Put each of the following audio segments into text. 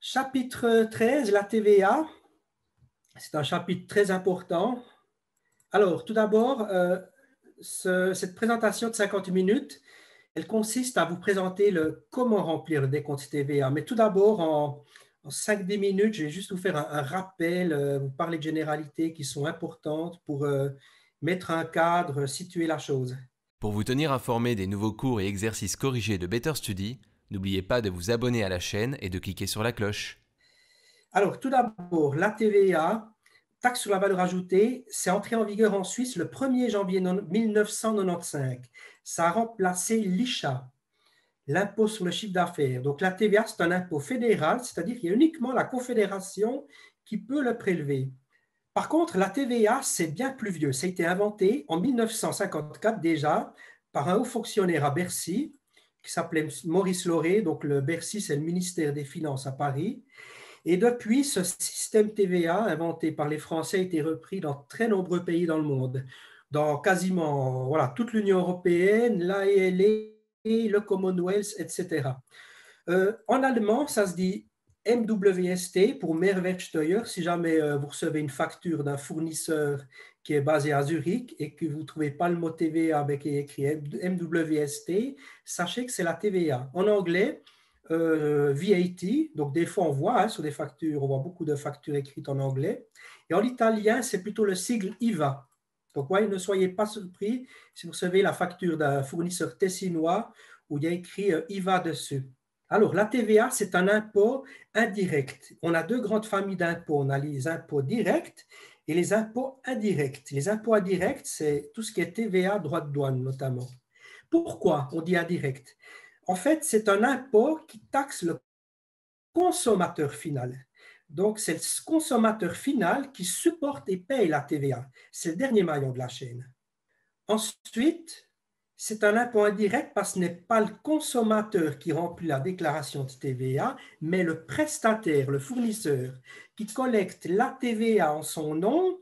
Chapitre 13, la TVA. C'est un chapitre très important. Alors, tout d'abord, cette présentation de 50 minutes, elle consiste à vous présenter comment remplir le décompte TVA. Mais tout d'abord, en 5-10 minutes, je vais juste vous faire un rappel, vous parler de généralités qui sont importantes pour mettre un cadre, situer la chose. Pour vous tenir informé des nouveaux cours et exercices corrigés de Better Study, n'oubliez pas de vous abonner à la chaîne et de cliquer sur la cloche. Alors, tout d'abord, la TVA, taxe sur la valeur ajoutée, c'est entré en vigueur en Suisse le 1er janvier 1995. Ça a remplacé l'ICHA, l'impôt sur le chiffre d'affaires. Donc, la TVA, c'est un impôt fédéral, c'est-à-dire qu'il y a uniquement la Confédération qui peut le prélever. Par contre, la TVA, c'est bien plus vieux. Ça a été inventé en 1954 déjà par un haut fonctionnaire à Bercy qui s'appelait Maurice Lauré. Donc, le Bercy, c'est le ministère des Finances à Paris. Et depuis, ce système TVA inventé par les Français a été repris dans très nombreux pays dans le monde, dans quasiment toute l'Union européenne, l'AELE, le Commonwealth, etc. En allemand, ça se dit MWST pour Mehrwertsteuer. Si jamais vous recevez une facture d'un fournisseur qui est basé à Zurich et que vous ne trouvez pas le mot TVA mais qui est écrit MWST, sachez que c'est la TVA. En anglais, VAT, donc des fois on voit sur des factures, on voit beaucoup de factures écrites en anglais. Et en italien, c'est plutôt le sigle IVA. Donc, ne soyez pas surpris si vous recevez la facture d'un fournisseur tessinois où il y a écrit IVA dessus. Alors, la TVA, c'est un impôt indirect. On a deux grandes familles d'impôts. On a les impôts directs et les impôts indirects. Les impôts indirects, c'est tout ce qui est TVA, droits de douane notamment. Pourquoi on dit indirect? En fait, c'est un impôt qui taxe le consommateur final. Donc, c'est le consommateur final qui supporte et paye la TVA. C'est le dernier maillon de la chaîne. Ensuite, c'est un impôt indirect parce que ce n'est pas le consommateur qui remplit la déclaration de TVA, mais le prestataire, le fournisseur, qui collecte la TVA en son nom,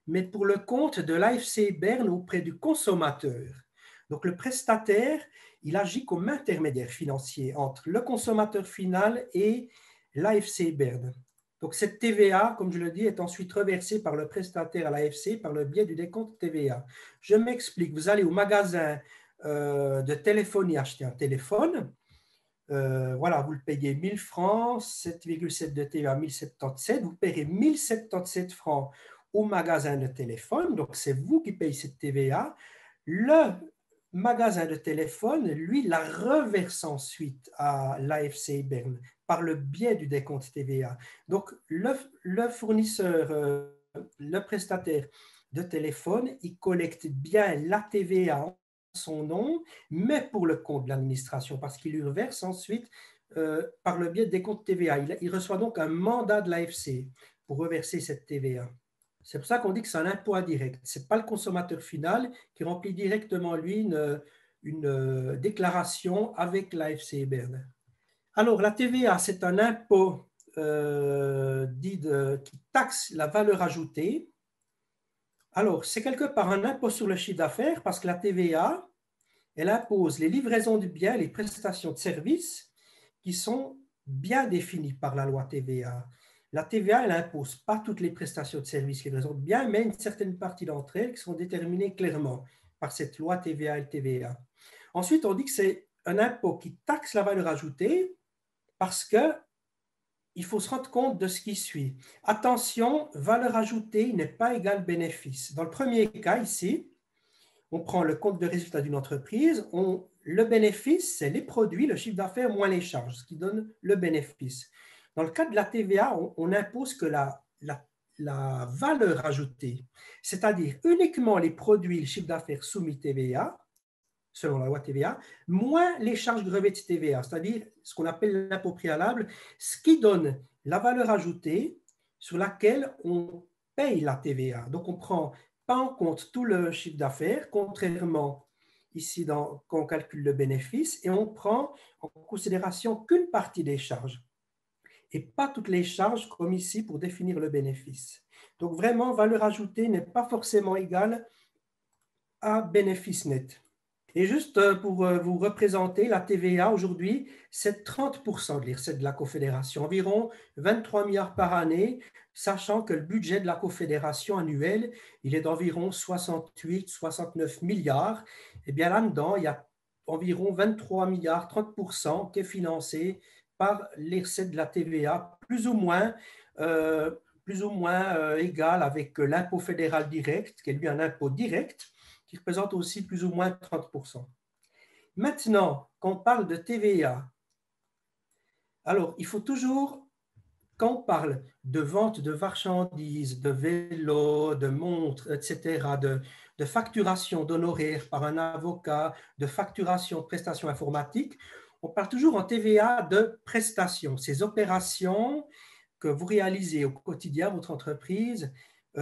mais pour le compte de l'AFC Berne auprès du consommateur. Donc le prestataire, il agit comme intermédiaire financier entre le consommateur final et l'AFC Berne. Donc cette TVA, comme je le dis, est ensuite reversée par le prestataire à l'AFC par le biais du décompte TVA. Je m'explique, vous allez au magasin de téléphonie acheter un téléphone, vous le payez 1000 francs, 7,7 de TVA, 1077, vous paierez 1077 francs au magasin de téléphone, donc c'est vous qui payez cette TVA. Le magasin de téléphone, lui, la reverse ensuite à l'AFC Berne par le biais du décompte TVA. Donc, le fournisseur, le prestataire de téléphone, il collecte bien la TVA en son nom, mais pour le compte de l'administration, parce qu'il lui reverse ensuite par le biais des comptes TVA. Il reçoit donc un mandat de l'AFC pour reverser cette TVA. C'est pour ça qu'on dit que c'est un impôt indirect. Ce n'est pas le consommateur final qui remplit directement, lui, une déclaration avec l'AFC Berne. Alors, la TVA, c'est un impôt qui taxe la valeur ajoutée. Alors, c'est quelque part un impôt sur le chiffre d'affaires parce que la TVA, elle impose les livraisons de biens, les prestations de services qui sont bien définies par la loi TVA. La TVA, elle n'impose pas toutes les prestations de services, livraisons de biens, mais une certaine partie d'entre elles qui sont déterminées clairement par cette loi TVA et TVA. Ensuite, on dit que c'est un impôt qui taxe la valeur ajoutée parce qu'il faut se rendre compte de ce qui suit. Attention, valeur ajoutée n'est pas égale bénéfice. Dans le premier cas ici, on prend le compte de résultat d'une entreprise, le bénéfice, c'est les produits, le chiffre d'affaires moins les charges, ce qui donne le bénéfice. Dans le cas de la TVA, on impose que la valeur ajoutée, c'est-à-dire uniquement les produits, le chiffre d'affaires soumis TVA, selon la loi TVA, moins les charges grevées de TVA, c'est-à-dire ce qu'on appelle l'impôt préalable, ce qui donne la valeur ajoutée sur laquelle on paye la TVA. Donc, on ne prend pas en compte tout le chiffre d'affaires, contrairement ici quand on calcule le bénéfice, et on prend en considération qu'une partie des charges, et pas toutes les charges comme ici pour définir le bénéfice. Donc, vraiment, valeur ajoutée n'est pas forcément égale à bénéfice net. Et juste pour vous représenter, la TVA aujourd'hui, c'est 30% de l'IRSET de la Confédération, environ 23 milliards par année, sachant que le budget de la Confédération annuel, il est d'environ 68-69 milliards. Et bien là-dedans, il y a environ 23 milliards, 30% qui est financé par l'IRSET de la TVA, euh, plus ou moins égal avec l'impôt fédéral direct, qui est lui un impôt direct qui représente aussi plus ou moins 30%. Maintenant, quand on parle de TVA, alors il faut toujours, quand on parle de vente de marchandises, de vélos, de montres, etc., de facturation d'honoraires par un avocat, de facturation de prestations informatiques, on parle toujours en TVA de prestations. Ces opérations que vous réalisez au quotidien, votre entreprise,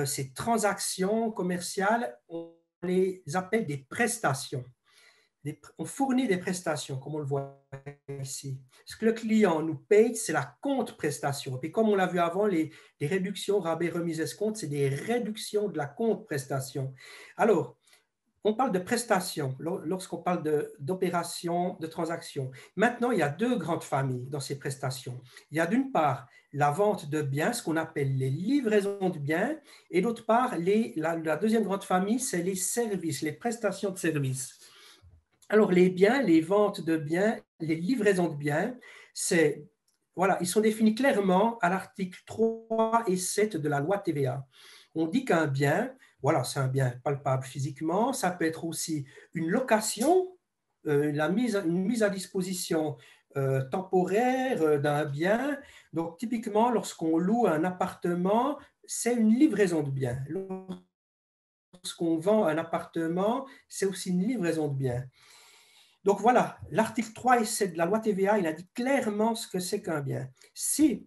ces transactions commerciales, on les appelle des prestations. On fournit des prestations, comme on le voit ici. Ce que le client nous paye, c'est la compte-prestation. Et puis, comme on l'a vu avant, les réductions, rabais, remises, escomptes, c'est des réductions de la compte-prestation. Alors, on parle de prestations lorsqu'on parle d'opérations, de transactions. Maintenant, il y a deux grandes familles dans ces prestations. Il y a d'une part la vente de biens, ce qu'on appelle les livraisons de biens, et d'autre part, la deuxième grande famille, c'est les services, les prestations de services. Alors, les biens, les ventes de biens, les livraisons de biens, voilà, ils sont définis clairement à l'article 3 et 7 de la loi TVA. On dit qu'un bien, voilà, c'est un bien palpable physiquement, ça peut être aussi une location, une mise à disposition temporaire d'un bien. Donc, typiquement, lorsqu'on loue un appartement, c'est une livraison de biens. Lorsqu'on vend un appartement, c'est aussi une livraison de biens. Donc voilà, l'article 3 et 7 de la loi TVA, il indique clairement ce que c'est qu'un bien. Il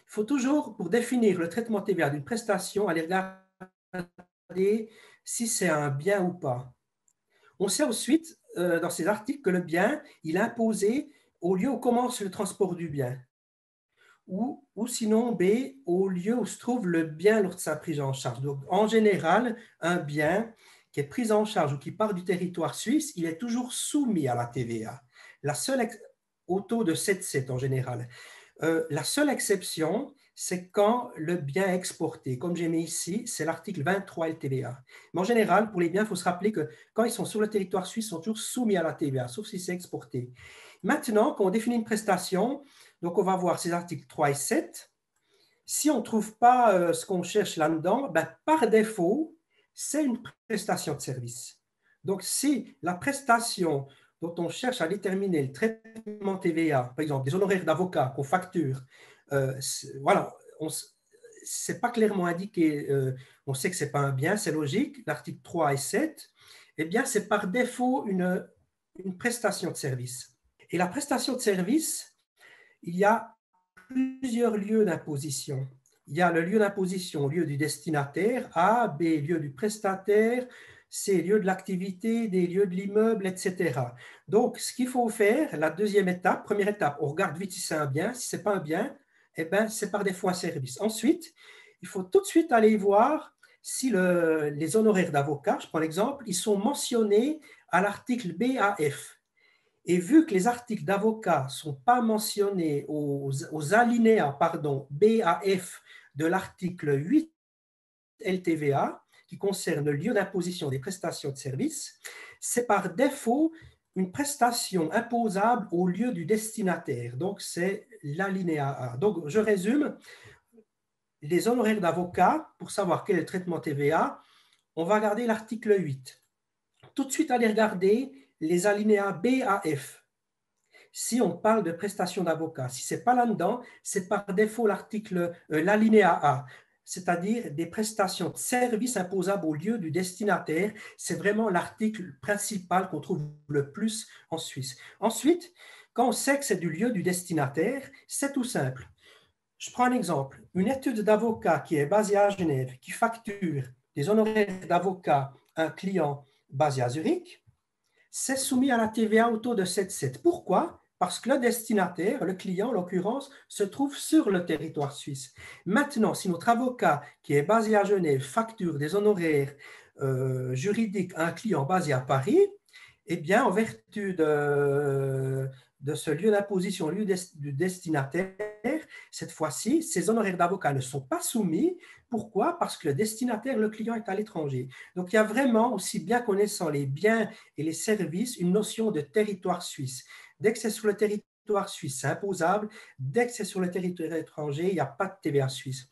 faut toujours, pour définir le traitement TVA d'une prestation, aller regarder si c'est un bien ou pas. On sait ensuite, dans ces articles, que le bien, il est imposé au lieu où commence le transport du bien. Ou sinon, B, au lieu où se trouve le bien lors de sa prise en charge. Donc, en général, un bien qui est pris en charge ou qui part du territoire suisse, il est toujours soumis à la TVA. Au taux de 7,7 en général. La seule exception, c'est quand le bien est exporté. Comme j'ai mis ici, c'est l'article 23 LTVA. Mais en général, pour les biens, il faut se rappeler que quand ils sont sur le territoire suisse, ils sont toujours soumis à la TVA, sauf si c'est exporté. Maintenant, quand on définit une prestation, donc on va voir ces articles 3 et 7. Si on ne trouve pas ce qu'on cherche là-dedans, ben, par défaut, c'est une prestation de service. Donc, si la prestation dont on cherche à déterminer le traitement TVA, par exemple des honoraires d'avocat qu'on facture, voilà, ce n'est pas clairement indiqué, on sait que ce n'est pas un bien, c'est logique, l'article 3 et 7, eh bien, c'est par défaut une prestation de service. Et la prestation de service, il y a plusieurs lieux d'imposition. Il y a le lieu d'imposition, lieu du destinataire, A, B, lieu du prestataire, C, lieu de l'activité, D, lieu de l'immeuble, etc. Donc, ce qu'il faut faire, la deuxième étape, première étape, on regarde vite si c'est un bien. Si ce n'est pas un bien, eh ben, c'est par défaut un service. Ensuite, il faut tout de suite aller voir si les honoraires d'avocat, je prends l'exemple, ils sont mentionnés à l'article BAF. Et vu que les articles d'avocat ne sont pas mentionnés aux alinéas B à F de l'article 8 LTVA, qui concerne le lieu d'imposition des prestations de services, c'est par défaut une prestation imposable au lieu du destinataire. Donc, c'est l'alinéa A. Donc, je résume, les honoraires d'avocat, pour savoir quel est le traitement TVA, on va regarder l'article 8. Tout de suite, aller regarder les alinéas B à F. Si on parle de prestations d'avocat, si ce n'est pas là-dedans, c'est par défaut l'alinéa A, c'est-à-dire des prestations de services imposables au lieu du destinataire. C'est vraiment l'article principal qu'on trouve le plus en Suisse. Ensuite, quand on sait que c'est du lieu du destinataire, c'est tout simple. Je prends un exemple. Une étude d'avocat qui est basée à Genève, qui facture des honoraires d'avocat à un client basé à Zurich, c'est soumis à la TVA au taux de 7,7. Pourquoi? Parce que le destinataire, le client en l'occurrence, se trouve sur le territoire suisse. Maintenant, si notre avocat qui est basé à Genève facture des honoraires juridiques à un client basé à Paris, Eh bien, en vertu de ce lieu d'imposition, lieu du destinataire, cette fois-ci, ces honoraires d'avocat ne sont pas soumis. Pourquoi? Parce que le destinataire, le client, est à l'étranger. Donc, il y a vraiment, aussi bien connaissant les biens et les services, une notion de territoire suisse. Dès que c'est sur le territoire suisse, c'est imposable. Dès que c'est sur le territoire étranger, il n'y a pas de TVA suisse.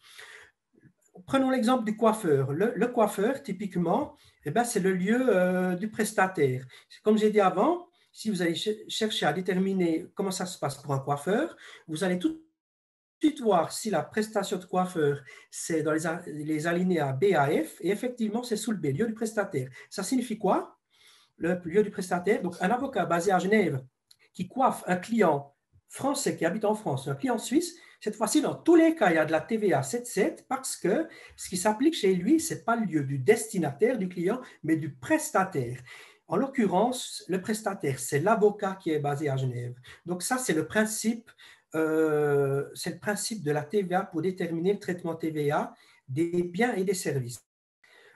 Prenons l'exemple du coiffeur. Le coiffeur, typiquement, eh ben, c'est le lieu du prestataire. Comme j'ai dit avant, si vous allez chercher à déterminer comment ça se passe pour un coiffeur, vous allez tout de suite voir si la prestation de coiffeur, c'est dans les alinéas B à F, et effectivement, c'est sous le B, lieu du prestataire. Ça signifie quoi? Le lieu du prestataire, donc un avocat basé à Genève qui coiffe un client français qui habite en France, un client suisse, cette fois-ci, dans tous les cas, il y a de la TVA 7,7 parce que ce qui s'applique chez lui, ce n'est pas le lieu du destinataire du client, mais du prestataire. En l'occurrence, le prestataire, c'est l'avocat qui est basé à Genève. Donc ça, c'est le principe de la TVA pour déterminer le traitement TVA des biens et des services.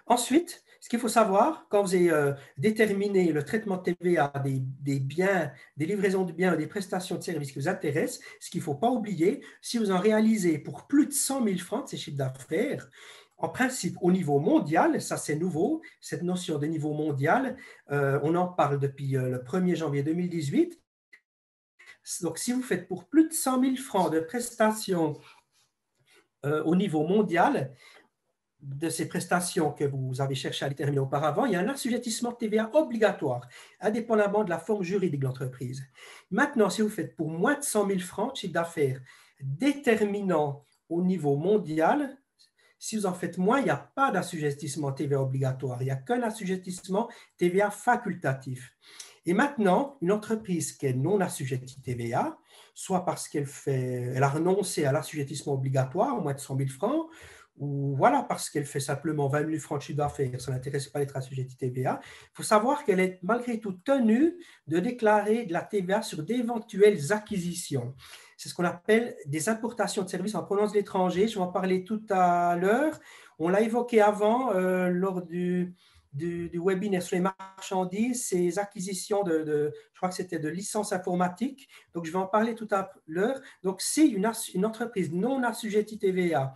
Ensuite, ce qu'il faut savoir, quand vous avez déterminé le traitement de TVA des biens, des livraisons de biens et des prestations de services qui vous intéressent, ce qu'il ne faut pas oublier, si vous en réalisez pour plus de 100 000 francs de ces chiffres d'affaires, en principe, au niveau mondial, ça c'est nouveau, cette notion de niveau mondial, on en parle depuis le 1er janvier 2018. Donc, si vous faites pour plus de 100 000 francs de prestations au niveau mondial, de ces prestations que vous avez cherché à déterminer auparavant, il y a un assujettissement de TVA obligatoire, indépendamment de la forme juridique de l'entreprise. Maintenant, si vous faites pour moins de 100 000 francs de chiffre d'affaires déterminant au niveau mondial, si vous en faites moins, il n'y a pas d'assujettissement TVA obligatoire, il n'y a qu'un assujettissement TVA facultatif. Et maintenant, une entreprise qui est non assujettie TVA, soit parce elle a renoncé à l'assujettissement obligatoire, au moins de 100 000 francs, ou voilà, parce qu'elle fait simplement 20 000 francs de chiffre d'affaires, ça n'intéresse pas d'être assujettie TVA, il faut savoir qu'elle est malgré tout tenue de déclarer de la TVA sur d'éventuelles acquisitions. C'est ce qu'on appelle des importations de services en provenance de l'étranger. Je vais en parler tout à l'heure. On l'a évoqué avant lors du webinaire sur les marchandises, ces acquisitions je crois que c'était de licences informatiques. Donc, je vais en parler tout à l'heure. Donc, si une entreprise non assujettie TVA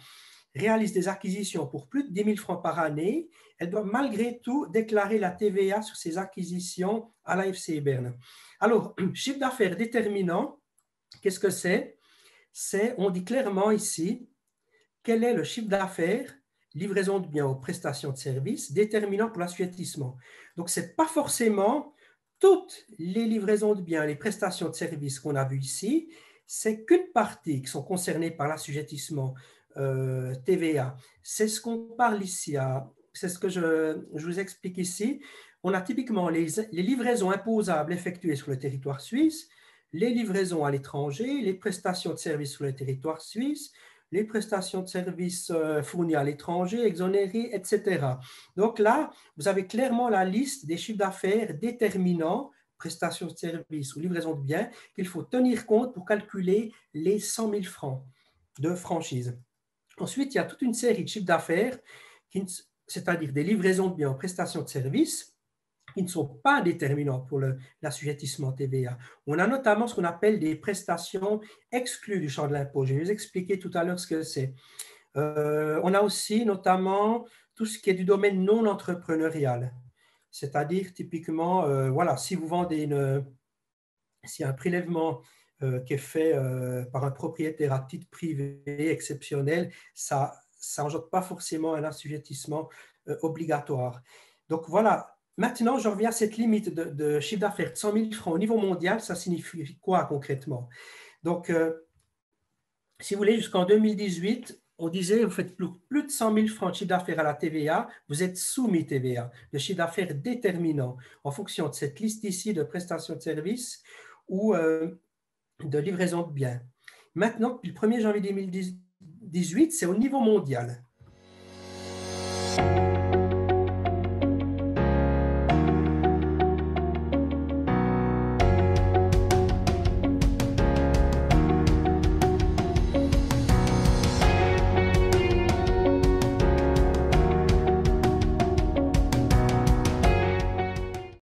réalise des acquisitions pour plus de 10 000 francs par année, elle doit malgré tout déclarer la TVA sur ses acquisitions à la FCI Berne. Alors, chiffre d'affaires déterminant, qu'est-ce que c'est? On dit clairement ici, quel est le chiffre d'affaires, livraison de biens aux prestations de services, déterminant pour l'assujettissement. Donc, ce n'est pas forcément toutes les livraisons de biens, les prestations de services qu'on a vues ici, c'est qu'une partie qui sont concernées par l'assujettissement TVA. C'est ce qu'on parle ici, c'est ce que je vous explique ici. On a typiquement les livraisons imposables effectuées sur le territoire suisse, les livraisons à l'étranger, les prestations de services sur le territoire suisse, les prestations de services fournies à l'étranger, exonérées, etc. Donc là, vous avez clairement la liste des chiffres d'affaires déterminants, prestations de services ou livraison de biens, qu'il faut tenir compte pour calculer les 100 000 francs de franchise. Ensuite, il y a toute une série de chiffres d'affaires, c'est-à-dire des livraisons de biens aux prestations de services, qui ne sont pas déterminants pour l'assujettissement TVA. On a notamment ce qu'on appelle des prestations exclues du champ de l'impôt. Je vais vous expliquer tout à l'heure ce que c'est. On a aussi notamment tout ce qui est du domaine non entrepreneurial, c'est-à-dire typiquement, voilà, si vous vendez s'il y a un prélèvement qui est fait par un propriétaire à titre privé exceptionnel, ça n'engendre pas forcément un assujettissement obligatoire. Donc voilà. Maintenant, je reviens à cette limite de chiffre d'affaires de 100 000 francs au niveau mondial. Ça signifie quoi concrètement? Donc, si vous voulez, jusqu'en 2018, on disait, vous faites plus de 100 000 francs de chiffre d'affaires à la TVA, vous êtes soumis TVA, le chiffre d'affaires déterminant en fonction de cette liste ici de prestations de services ou de livraison de biens. Maintenant, depuis le 1er janvier 2018, c'est au niveau mondial.